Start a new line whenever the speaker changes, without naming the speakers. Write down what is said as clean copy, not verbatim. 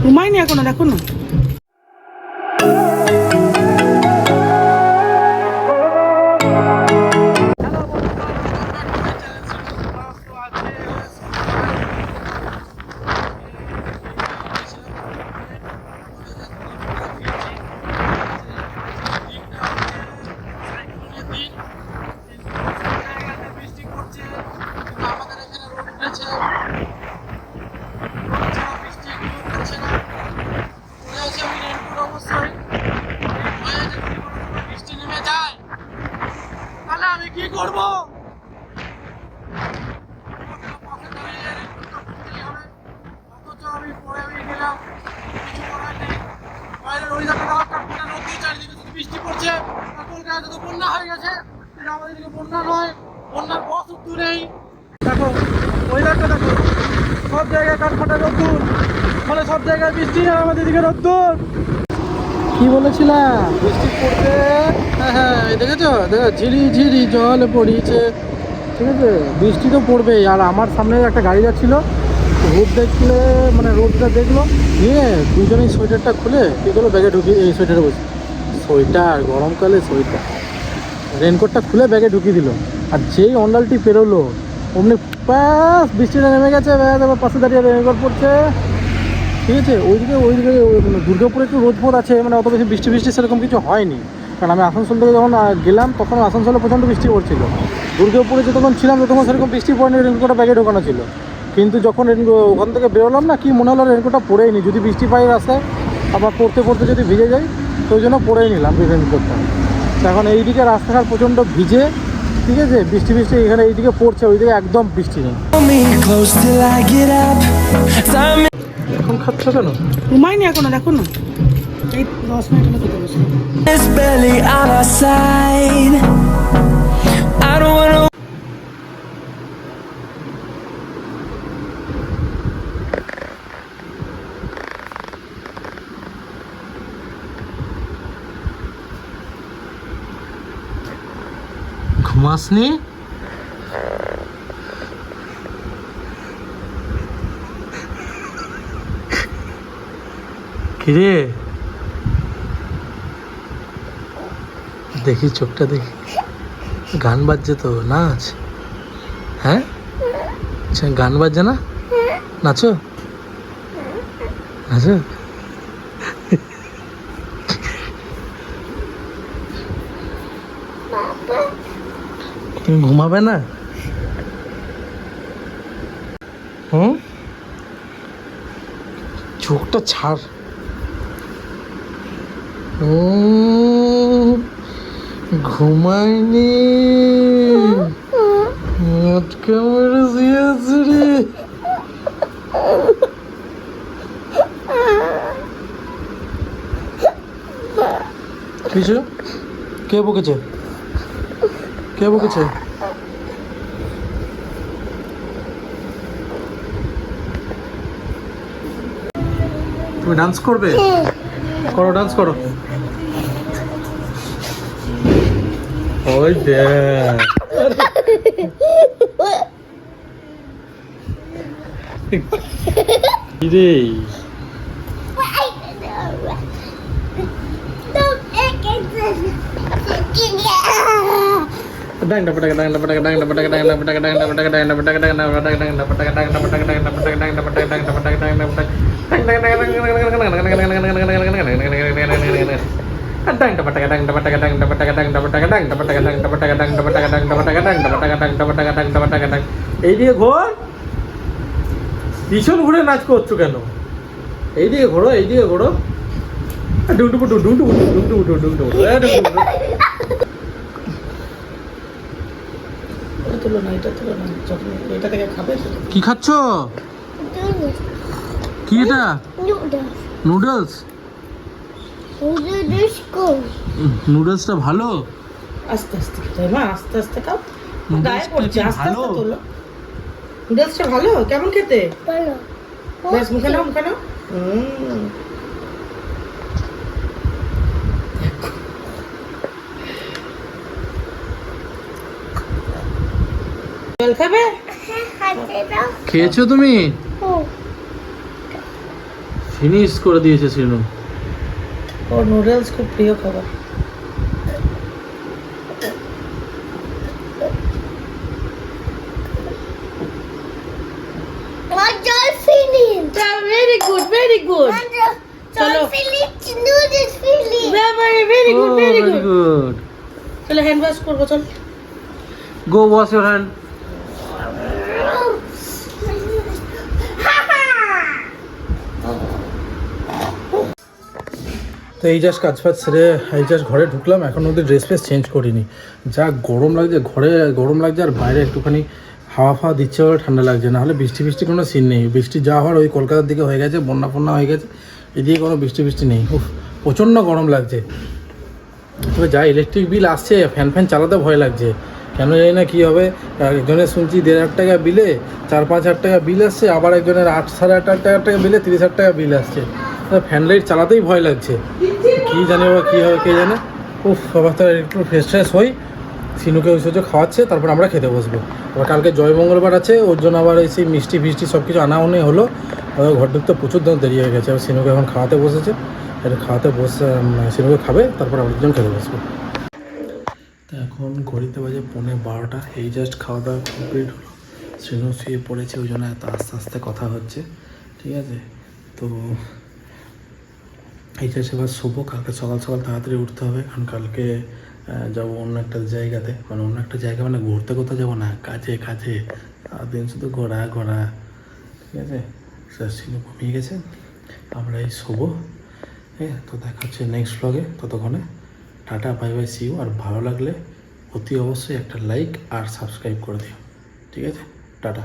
ঘুমায়নি এখনো, দেখো না। কি করবো? আমি পরে গেলাম, কিছু করার নেই। বাইরের ওই চারিদিকে শুধু বৃষ্টি পড়ছে। কলকাতাতে তো বন্যা হয়ে গেছে, কিন্তু আমাদের দিকে বন্যা নয়, বন্যার বসুদ্ধ নেই। দেখো ওয়েদারটা দেখো, সব জায়গায় কাঠফাটা রোদ্দুর, ফলে সব জায়গায় বৃষ্টি আর আমাদের দিকে রোদ্দুর। কি বলেছিলাম বৃষ্টি পড়বে? হ্যাঁ হ্যাঁ, দেখেছো, দেখো ঝিরি ঝিরি জল পড়িয়েছে। ঠিক আছে, বৃষ্টি তো পড়বেই। আর আমার সামনে একটা গাড়ি যাচ্ছিলো, রোদ দেখলে মানে রোদটা দেখলো, নিয়ে দুজনেই সোয়েটারটা খুলে কী করলো, ব্যাগে ঢুকিয়ে, এই সোয়েটারে বসে, সোয়েটার গরমকালে সোয়েটার, রেনকোটটা খুলে ব্যাগে ঢুকিয়ে দিল। আর যেই অন্ডালটি পেরোলো অমনি ব্যাস বৃষ্টিটা নেমে গেছে, ব্যাস আবার পাশে দাঁড়িয়ে রেনকোট পড়ছে। ঠিক আছে, ওইদিকে দুর্গাপুরে একটু রোদ ফোদ আছে, মানে অত বেশি বৃষ্টি সেরকম কিছু হয়নি। কারণ আমি আসানসোল থেকে যখন গেলাম তখন আসানসোলে প্রচণ্ড বৃষ্টি পড়ছিল। দুর্গাপুরে যতক্ষণ ছিলাম ততক্ষণ সেরকম বৃষ্টি পড়েনি, রেনকোটটা ব্যাগে ঢোকানো ছিল। কিন্তু যখন ওখান থেকে বেরোলাম না, কি মনে হলো রেনকোটটা পরেই নি, যদি বৃষ্টি পাই রাস্তায় আবার পড়তে পড়তে যদি ভিজে যাই, তো ওই জন্য পরেই নিলাম রেনকোটটা। এখন এইদিকে রাস্তাঘাট প্রচণ্ড ভিজে, ঠিক আছে, বৃষ্টি এখানে এইদিকে পড়ছে, ওইদিকে একদম বৃষ্টি নেই। এখন খাচ্ছ কেন? ঘুমায়নি এখনো, দেখো না, এই 10 মিনিট হলো খেতে বসে। ঘুমাসনি? কিরে দেখি চোখটা দেখি, গান বাজছে তো, নাচ। হ্যাঁ আচ্ছা, গান বাজছে না, নাচো নাচো। তুমি ঘুমাবে না? চোখটা ছাড়। ঘুমায়নি, আটকে মেরে দিয়েছে রে। কিছু কে বকেছে? কে বকেছে? তুমি ডান্স করবে? করো, ডান্স করো। ওই দেখ, রে এইদিকে ঘোর, পিছন ঘুরে নাচ করছো কেন? এইদিকে ঘোরো, এইদিকে ঘোরো। কি খাচ্ছ? কি এটা? নুডলস। নুডলসটা ভালো?
আস্তে আস্তে খেতে হয় মা, আস্তে আস্তে খাও, গায়ে পড়ছে, আস্তে আস্তে তোলো। নুডলসটা ভালো? কেমন খেতে? ভালো। বেশ, মুখে নাও, মুখে নাও। জল খাবে?
খেয়েছো তুমি? ফিনিশ করে দিয়েছে সিনু।
ওর নুডলস খুব প্রিয় খাবার। Very good very good. চলো very good very good.
Good.
চলো হ্যান্ড ওয়াশ করবো, চল।
Go wash your hand. তো এই জাস্ট কাজ ফাজ সেরে এই জাস্ট ঘরে ঢুকলাম, এখন অবধি ড্রেস ফ্রেস চেঞ্জ করিনি। যা গরম লাগছে, ঘরে গরম লাগছে, আর বাইরে একটুখানি হাওয়া ফাওয়া দিচ্ছে বলে ঠান্ডা লাগছে। না হলে বৃষ্টি ফৃষ্টি কোনো সিন নেই। বৃষ্টি যা হওয়ার ওই কলকাতার দিকে হয়ে গেছে, বন্যা ফন্যা হয়ে গেছে, এদিকে কোনো বৃষ্টি ফৃষ্টি নেই। উফ, প্রচণ্ড গরম লাগছে। তবে যা ইলেকট্রিক বিল আসছে, ফ্যান চালাতে ভয় লাগছে। কেন জানি না কী হবে। একজনের শুনছি 1,500 টাকা বিলে 4-5 হাজার টাকা বিল আসছে, আবার একজনের 8-8.5 টাকা বিলে 30,000 টাকা বিল আসছে। ফ্যান লাইট চালাতেই ভয় লাগছে। কী জানি বা কী হবে কে জানে। উফ, আবার তার একটু ফ্রেশ ট্রেশ হই। সিনুকে ওই সহ্য খাওয়াচ্ছে, তারপর আমরা খেতে বসবো। আবার কালকে জয় মঙ্গলবার আছে, ওর জন্য আবার এই সেই মিষ্টি ফিষ্টি সব কিছু আনা উনি হলো। ঘর ঢুকতে প্রচুর দেরি হয়ে গেছে। আবার সিনুকে এখন খাওয়াতে বসেছে। এটা খাওয়াতে বসে সিনুকে খাবে, তারপর আমরা দুজন খেতে বসবো। তো এখন ঘড়িতে বাজে 11:15। এই জাস্ট খাওয়া দাওয়া কমপ্লিট হলো। সিনু শুয়ে পড়েছে, ওই জন্য এত আস্তে আস্তে কথা হচ্ছে, ঠিক আছে। তো এই জাস্ট এবার শোবো। কালকে সকাল সকাল তাড়াতাড়ি উঠতে হবে, কারণ কালকে যাবো অন্য একটা জায়গাতে। মানে অন্য একটা জায়গা মানে ঘুরতে কোথাও যাবো না, কাজে কাজে সারাদিন শুধু ঘোরা ঘোরা, ঠিক আছে। সিনু ঘুমিয়ে গেছে, আমরা এই শোবো। হ্যাঁ, তো দেখা হচ্ছে নেক্সট ব্লগে। ততক্ষণে tata, bye bye, see you. আর ভালো লাগলে অতি অবশ্যই একটা লাইক আর সাবস্ক্রাইব করে দিও, ঠিক আছে। টাটা।